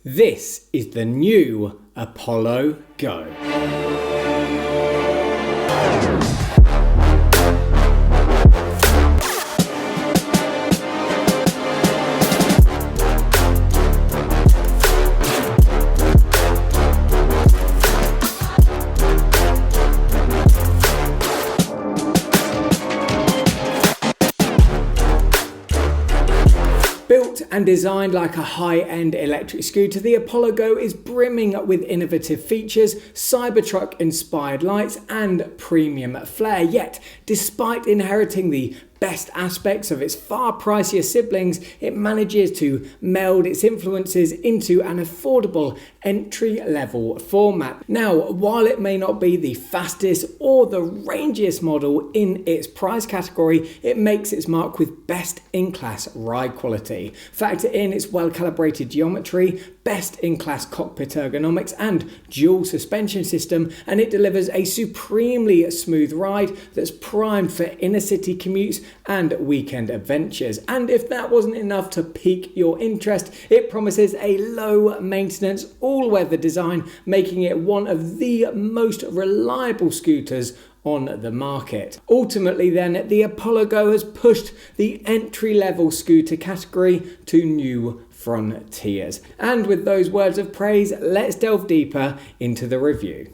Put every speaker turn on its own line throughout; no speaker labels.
This is the new Apollo Go. Built and designed like a high-end electric scooter, the apollogo is brimming with innovative features, Cybertruck-inspired lights and premium flair. Yet, despite inheriting the best aspects of its far pricier siblings, it manages to meld its influences into an affordable entry-level format. Now, while it may not be the fastest or the rangiest model in its price category, it makes its mark with best-in-class ride quality. Factor in its well-calibrated geometry, best-in-class cockpit ergonomics and dual suspension system, and it delivers a supremely smooth ride that's primed for inner-city commutes and weekend adventures. And if that wasn't enough to pique your interest, it promises a low maintenance all-weather design, making it one of the most reliable scooters on the market. Ultimately then, the apollogo has pushed the entry-level scooter category to new frontiers. And with those words of praise, let's delve deeper into the review.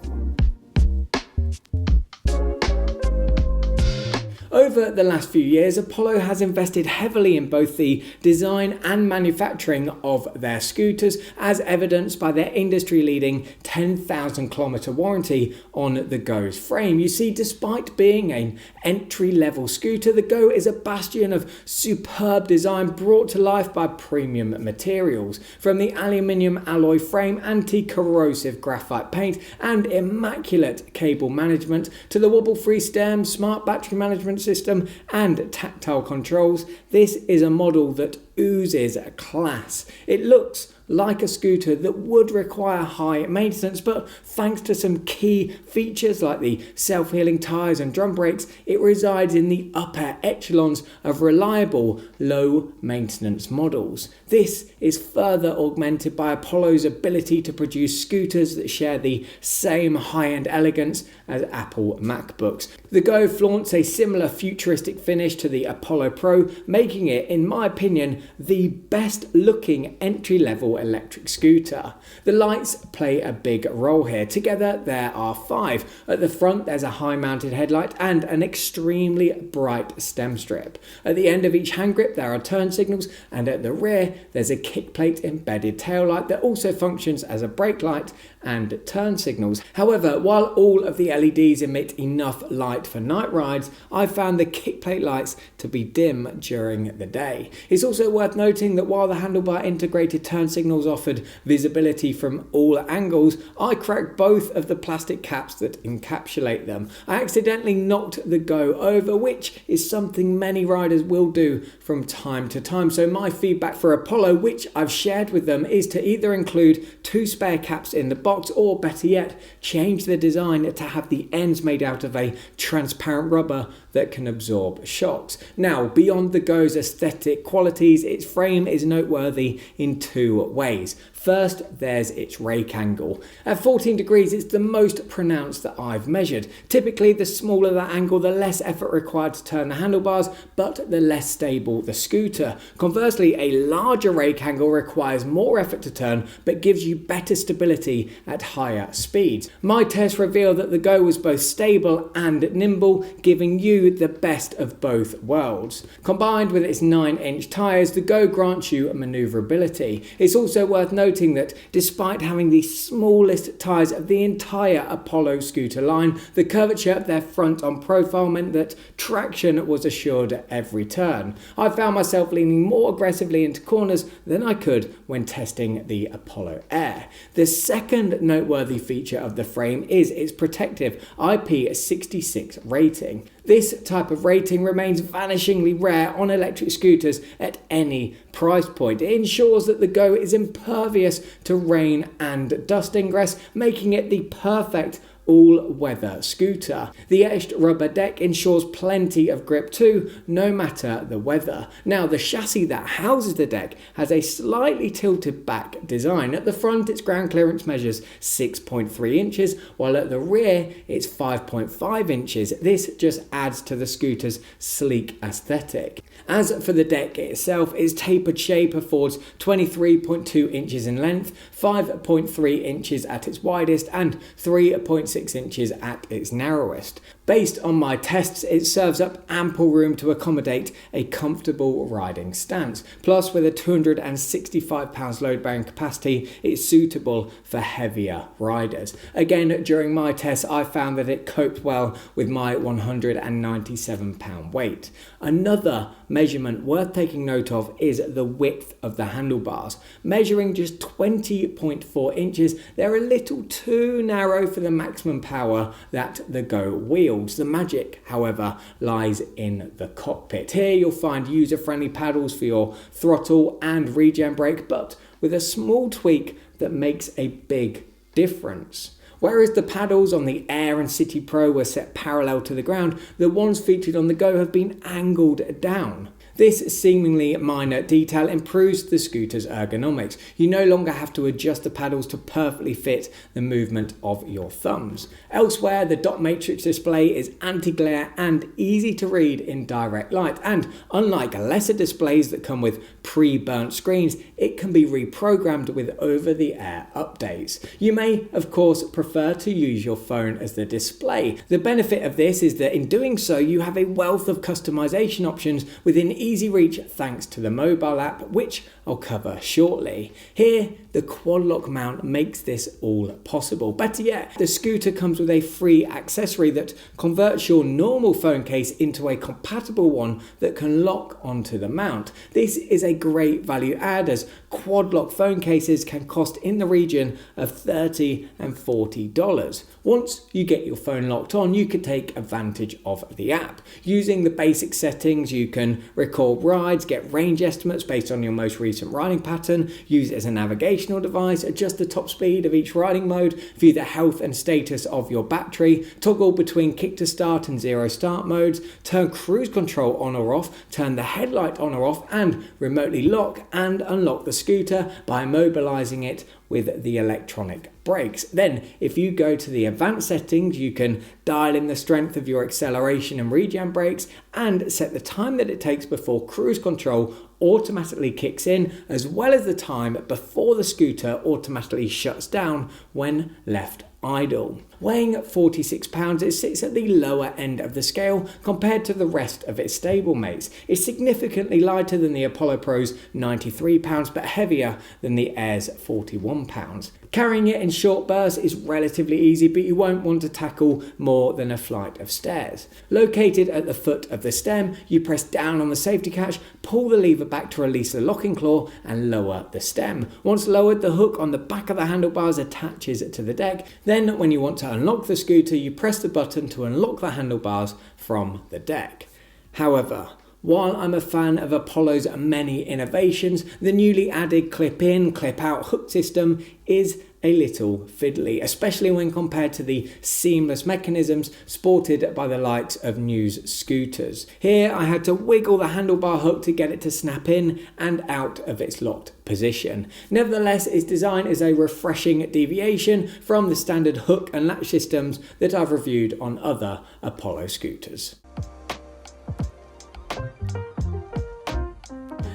Over the last few years, Apollo has invested heavily in both the design and manufacturing of their scooters, as evidenced by their industry-leading 10,000 kilometer warranty on the Go's frame. You see, despite being an entry-level scooter, the Go is a bastion of superb design brought to life by premium materials. From the aluminium alloy frame, anti-corrosive graphite paint, and immaculate cable management, to the wobble-free stem, smart battery management system and tactile controls, this is a model that oozes class. It looks like a scooter that would require high maintenance, but thanks to some key features like the self-healing tyres and drum brakes, it resides in the upper echelons of reliable, low-maintenance models. This is further augmented by Apollo's ability to produce scooters that share the same high-end elegance as Apple MacBooks. The Go flaunts a similar futuristic finish to the Apollo Pro, making it, in my opinion, the best-looking entry-level electric scooter. The lights play a big role here. Together there are 5. At the front there's a high mounted headlight and an extremely bright stem strip. At the end of each hand grip there are turn signals, and at the rear there's a kick plate embedded tail light that also functions as a brake light and turn signals. However, while all of the LEDs emit enough light for night rides, I found the kick plate lights to be dim during the day. It's also worth noting that while the handlebar integrated turn signals offered visibility from all angles, I cracked both of the plastic caps that encapsulate them. I accidentally knocked the Go over, which is something many riders will do from time to time. So my feedback for Apollo, which I've shared with them, is to either include 2 spare caps in the box, or better yet, change the design to have the ends made out of a transparent rubber that can absorb shocks. Now, beyond the Go's aesthetic qualities, its frame is noteworthy in 2 ways. First, there's its rake angle. At 14 degrees, it's the most pronounced that I've measured. Typically, the smaller the angle, the less effort required to turn the handlebars, but the less stable the scooter. Conversely, a larger rake angle requires more effort to turn, but gives you better stability at higher speeds. My test revealed that the Go was both stable and nimble, giving you the best of both worlds. Combined with its 9-inch tyres, the Go grants you manoeuvrability. It's also worth noting that despite having the smallest tyres of the entire Apollo scooter line, the curvature of their front on profile meant that traction was assured at every turn. I found myself leaning more aggressively into corners than I could when testing the Apollo Air. The second noteworthy feature of the frame is its protective IP66 rating. This type of rating remains vanishingly rare on electric scooters at any price point. It ensures that the Go is impervious to rain and dust ingress, making it the perfect all-weather scooter. The etched rubber deck ensures plenty of grip too, no matter the weather. Now, the chassis that houses the deck has a slightly tilted back design. At the front, its ground clearance measures 6.3 inches, while at the rear, it's 5.5 inches. This just adds to the scooter's sleek aesthetic. As for the deck itself, its tapered shape affords 23.2 inches in length, 5.3 inches at its widest, and 3.6 inches at its narrowest. Based on my tests, it serves up ample room to accommodate a comfortable riding stance. Plus, with a 265 pounds load-bearing capacity, it's suitable for heavier riders. Again, during my tests, I found that it coped well with my 197 pound weight. Another measurement worth taking note of is the width of the handlebars. Measuring just 20.4 inches, they're a little too narrow for the maximum power that the Go wields. The magic, however, lies in the cockpit. Here you'll find user-friendly paddles for your throttle and regen brake, but with a small tweak that makes a big difference. Whereas the paddles on the Air and City Pro were set parallel to the ground, the ones featured on the Go have been angled down. This seemingly minor detail improves the scooter's ergonomics. You no longer have to adjust the paddles to perfectly fit the movement of your thumbs. Elsewhere, the dot matrix display is anti-glare and easy to read in direct light. And unlike lesser displays that come with pre-burnt screens, it can be reprogrammed with over-the-air updates. You may, of course, prefer to use your phone as the display. The benefit of this is that in doing so, you have a wealth of customization options within easy reach thanks to the mobile app, which I'll cover shortly. Here, the quad lock mount makes this all possible. Better yet, the scooter comes with a free accessory that converts your normal phone case into a compatible one that can lock onto the mount. This is a great value add, as quad lock phone cases can cost in the region of $30 and $40. Once you get your phone locked on, you can take advantage of the app. Using the basic settings, you can record rides, get range estimates based on your most recent riding pattern, use it as a navigational device, adjust the top speed of each riding mode, view the health and status of your battery, toggle between kick to start and zero start modes, turn cruise control on or off, turn the headlight on or off, and remotely lock and unlock the scooter by immobilizing it with the electronic brakes. Then, if you go to the advanced settings, you can dial in the strength of your acceleration and regen brakes and set the time that it takes before cruise control automatically kicks in, as well as the time before the scooter automatically shuts down when left idle. Weighing 46 pounds, it sits at the lower end of the scale compared to the rest of its stablemates. It's significantly lighter than the Apollo Pro's 93 pounds, but heavier than the Air's 41 pounds. Carrying it in short bursts is relatively easy, but you won't want to tackle more than a flight of stairs. Located at the foot of the stem, you press down on the safety catch, pull the lever back to release the locking claw, and lower the stem. Once lowered, the hook on the back of the handlebars attaches to the deck. Then, when you want to unlock the scooter, you press the button to unlock the handlebars from the deck. However, while I'm a fan of Apollo's many innovations, the newly added clip-in, clip-out hook system is a little fiddly, especially when compared to the seamless mechanisms sported by the likes of News scooters. Here I had to wiggle the handlebar hook to get it to snap in and out of its locked position. Nevertheless, its design is a refreshing deviation from the standard hook and latch systems that I've reviewed on other Apollo scooters.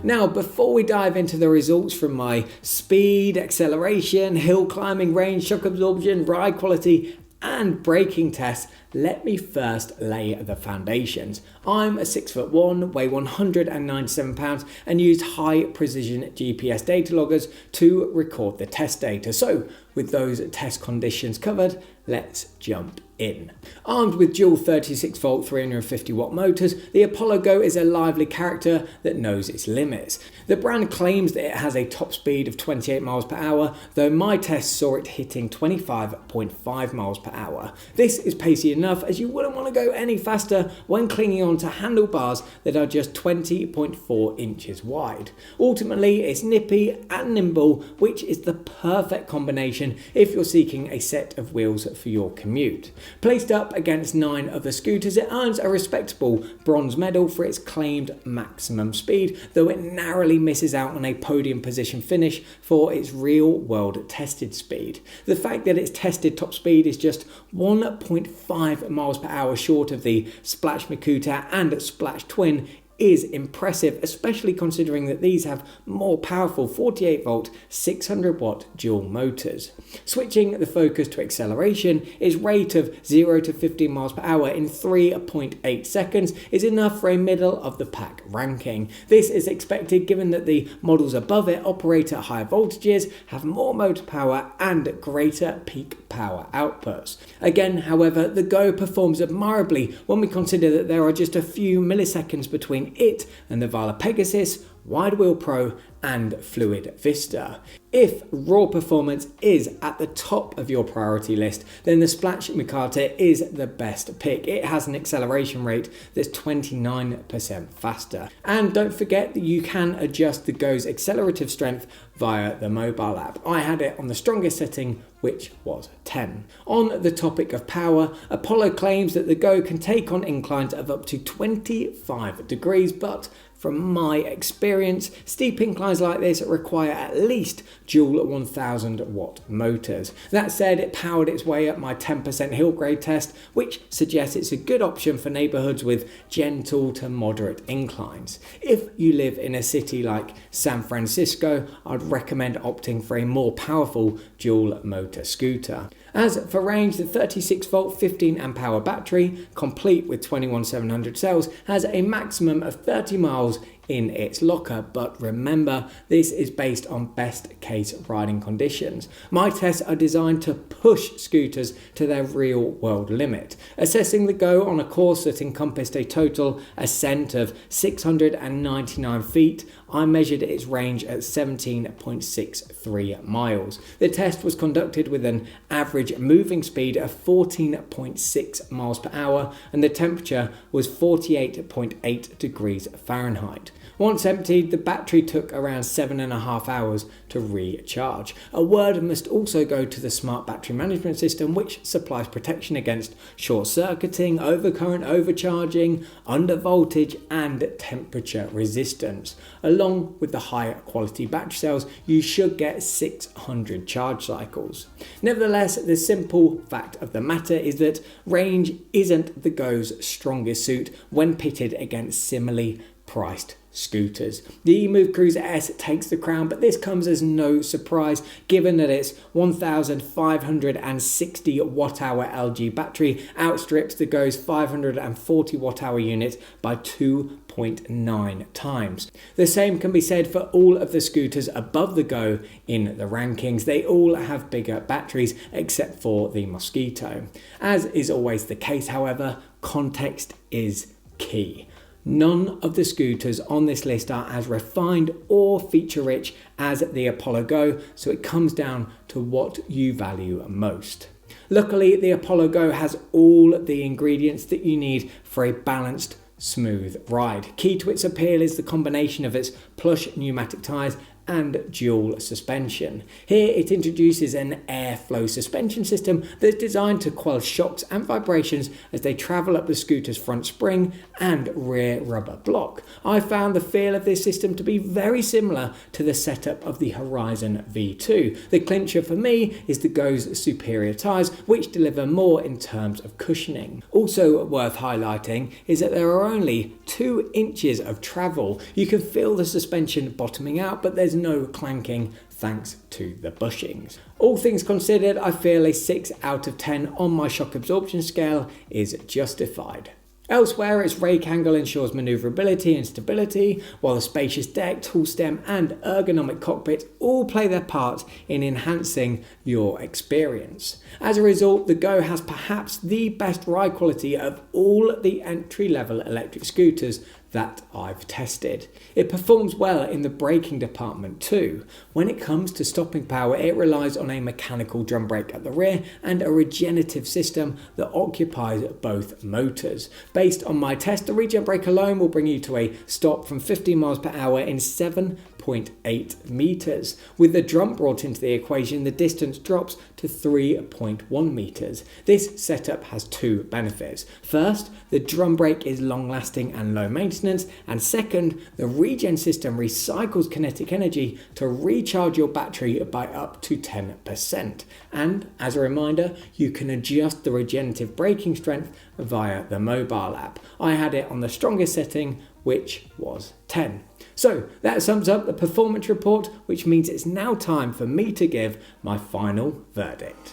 Now, before we dive into the results from my speed, acceleration, hill climbing range, shock absorption, ride quality, and braking tests, let me first lay the foundations. I'm a 6'1", weigh 197 pounds, and used high precision GPS data loggers to record the test data. So, with those test conditions covered, let's jump in. Armed with dual 36-volt 350-watt motors, the Apollo Go is a lively character that knows its limits. The brand claims that it has a top speed of 28 miles per hour, though my tests saw it hitting 25.5 miles per hour. This is pacey enough, as you wouldn't want to go any faster when clinging onto handlebars that are just 20.4 inches wide. Ultimately, it's nippy and nimble, which is the perfect combination option if you're seeking a set of wheels for your commute. Placed up against 9 other scooters, it earns a respectable bronze medal for its claimed maximum speed, though it narrowly misses out on a podium position finish for its real-world tested speed. The fact that its tested top speed is just 1.5 miles per hour short of the SPLACH Mukuta and SPLACH Twin is impressive, especially considering that these have more powerful 48 volt 600 watt dual motors. Switching the focus to acceleration, its rate of 0 to 15 miles per hour in 3.8 seconds is enough for a middle of the pack ranking. This is expected given that the models above it operate at higher voltages, have more motor power and greater peak power outputs. Again, however, the Go performs admirably when we consider that there are just a few milliseconds between it and the Vala Pegasus, Wide Wheel Pro and Fluid Vista. If raw performance is at the top of your priority list, then the SPLACH Mukuta is the best pick. It has an acceleration rate that's 29% faster. And don't forget that you can adjust the Go's accelerative strength via the mobile app. I had it on the strongest setting, which was 10. On the topic of power, Apollo claims that the Go can take on inclines of up to 25 degrees, but from my experience, steep inclines like this require at least dual 1000 watt motors. That said, it powered its way up my 10% hill grade test, which suggests it's a good option for neighborhoods with gentle to moderate inclines. If you live in a city like San Francisco, I'd recommend opting for a more powerful dual motor scooter. As for range, the 36 volt 15 amp hour battery, complete with 21700 cells, has a maximum of 30 miles in its locker, but remember, this is based on best case riding conditions. My tests are designed to push scooters to their real world limit. Assessing the Go on a course that encompassed a total ascent of 699 feet, I measured its range at 17.63 miles. The test was conducted with an average moving speed of 14.6 miles per hour and the temperature was 48.8 degrees Fahrenheit. Once emptied, the battery took around 7.5 hours to recharge. A word must also go to the smart battery management system, which supplies protection against short-circuiting, overcurrent overcharging, undervoltage and temperature resistance. Along with the higher quality battery cells, you should get 600 charge cycles. Nevertheless, the simple fact of the matter is that range isn't the Go's strongest suit when pitted against similarly priced scooters. The EMOVE Cruiser S takes the crown, but this comes as no surprise given that its 1560 watt-hour LG battery outstrips the Go's 540 watt-hour unit by 2.9 times. The same can be said for all of the scooters above the Go in the rankings. They all have bigger batteries except for the Mosquito. As is always the case, however, context is key. None of the scooters on this list are as refined or feature-rich as the apollogo, so it comes down to what you value most. Luckily, the apollogo has all the ingredients that you need for a balanced, smooth ride. Key to its appeal is the combination of its plush pneumatic tyres and dual suspension. Here it introduces an airflow suspension system that's designed to quell shocks and vibrations as they travel up the scooter's front spring and rear rubber block. I found the feel of this system to be very similar to the setup of the Horizon V2. The clincher for me is the Go's superior tyres, which deliver more in terms of cushioning. Also worth highlighting is that there are only 2 inches of travel. You can feel the suspension bottoming out, but there's no clanking thanks to the bushings. All things considered, I feel a 6 out of 10 on my shock absorption scale is justified. Elsewhere, its rake angle ensures manoeuvrability and stability, while the spacious deck, tool stem and ergonomic cockpit all play their part in enhancing your experience. As a result, the Go has perhaps the best ride quality of all the entry-level electric scooters that I've tested. It performs well in the braking department too. When it comes to stopping power, it relies on a mechanical drum brake at the rear and a regenerative system that occupies both motors. Based on my test, the regen brake alone will bring you to a stop from 50 miles per hour in 7.8 3.8 meters. With the drum brought into the equation, the distance drops to 3.1 meters. This setup has two benefits. First, the drum brake is long-lasting and low maintenance, and second, the regen system recycles kinetic energy to recharge your battery by up to 10%. And as a reminder, you can adjust the regenerative braking strength via the mobile app. I had it on the strongest setting, which was 10. So that sums up the performance report, which means it's now time for me to give my final verdict.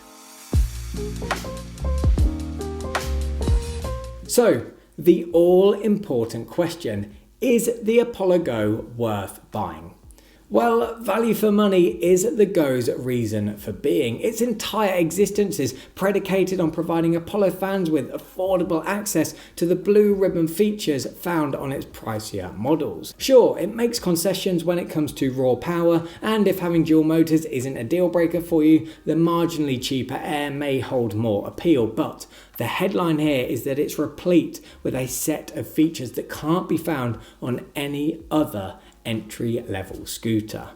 So, the all-important question, is the Apollogo worth buying? Well, value for money is the Go's reason for being. Its entire existence is predicated on providing Apollo fans with affordable access to the blue ribbon features found on its pricier models. Sure, it makes concessions when it comes to raw power, and if having dual motors isn't a deal breaker for you, the marginally cheaper Air may hold more appeal, but the headline here is that it's replete with a set of features that can't be found on any other entry-level scooter.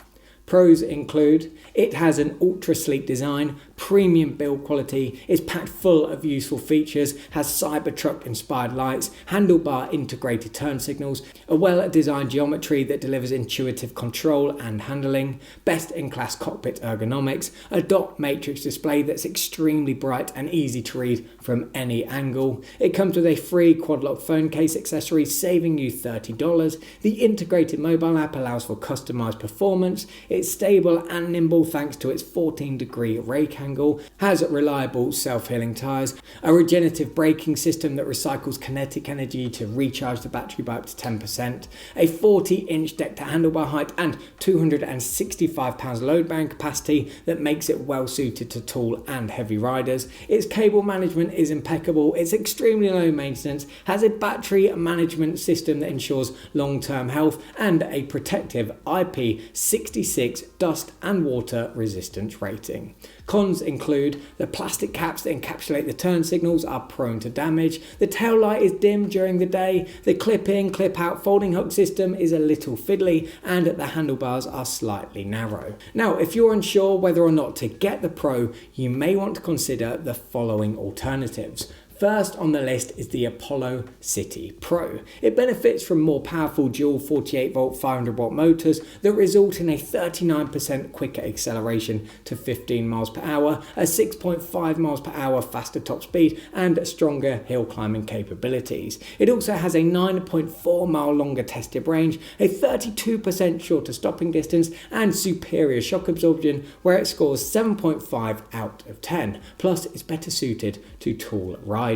Pros include, it has an ultra sleek design, premium build quality, is packed full of useful features, has Cybertruck inspired lights, handlebar integrated turn signals, a well-designed geometry that delivers intuitive control and handling, best-in-class cockpit ergonomics, a dot matrix display that's extremely bright and easy to read from any angle. It comes with a free quad-lock phone case accessory, saving you $30. The integrated mobile app allows for customized performance. It's stable and nimble thanks to its 14-degree rake angle, has reliable self-healing tyres, a regenerative braking system that recycles kinetic energy to recharge the battery by up to 10%, a 40-inch deck-to-handlebar height and 265 pounds load-bearing capacity that makes it well-suited to tall and heavy riders. Its cable management is impeccable, it's extremely low maintenance, has a battery management system that ensures long-term health, and a protective IP66 dust and water resistance rating. Cons include the plastic caps that encapsulate the turn signals are prone to damage, the tail light is dim during the day, the clip-in, clip-out folding hook system is a little fiddly, and the handlebars are slightly narrow. Now, if you're unsure whether or not to get the Pro, you may want to consider the following alternatives. First on the list is the Apollo City Pro. It benefits from more powerful dual 48-volt 500-watt motors that result in a 39% quicker acceleration to 15 miles per hour, a 6.5 miles per hour faster top speed, and stronger hill climbing capabilities. It also has a 9.4 mile longer tested range, a 32% shorter stopping distance, and superior shock absorption, where it scores 7.5 out of 10. Plus, it's better suited to tall riders.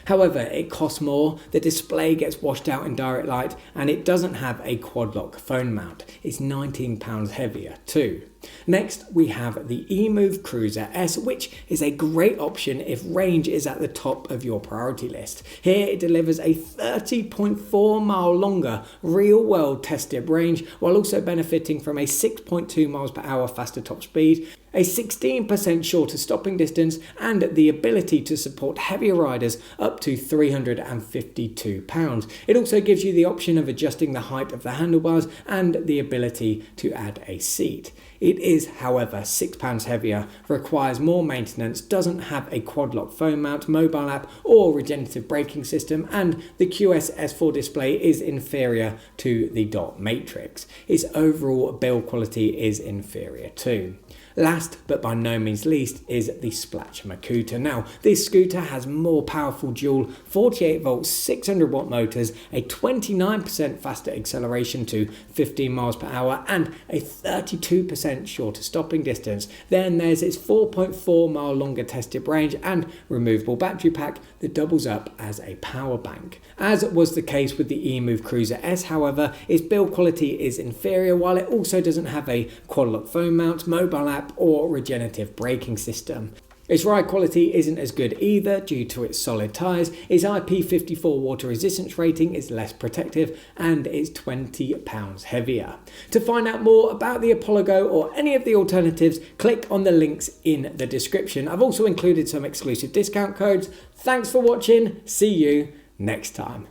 However, it costs more, the display gets washed out in direct light, and it doesn't have a quad lock phone mount. It's £19 heavier too. Next, we have the EMOVE Cruiser S, which is a great option if range is at the top of your priority list. Here it delivers a 30.4 mile longer real-world tested range, while also benefiting from a 6.2 miles per hour faster top speed, a 16% shorter stopping distance, and the ability to support heavier riders up to 352 pounds. It also gives you the option of adjusting the height of the handlebars and the ability to add a seat. It is, however, £6 heavier, requires more maintenance, doesn't have a quad lock phone mount, mobile app or regenerative braking system, and the QS S4 display is inferior to the dot matrix. Its overall build quality is inferior too. Last but by no means least is the SPLACH Mukuta. Now, this scooter has more powerful dual 48-volt 600-watt motors, a 29% faster acceleration to 15 miles per hour, and a 32% shorter stopping distance. Then there's its 4.4 mile longer tested range and removable battery pack that doubles up as a power bank. As was the case with the EMOVE Cruiser S, however, its build quality is inferior, while it also doesn't have a quad lock phone mount, mobile app or regenerative braking system. Its ride quality isn't as good either due to its solid tyres, its IP54 water resistance rating is less protective, and it's £20 heavier. To find out more about the Apollogo or any of the alternatives, click on the links in the description. I've also included some exclusive discount codes. Thanks for watching, see you next time.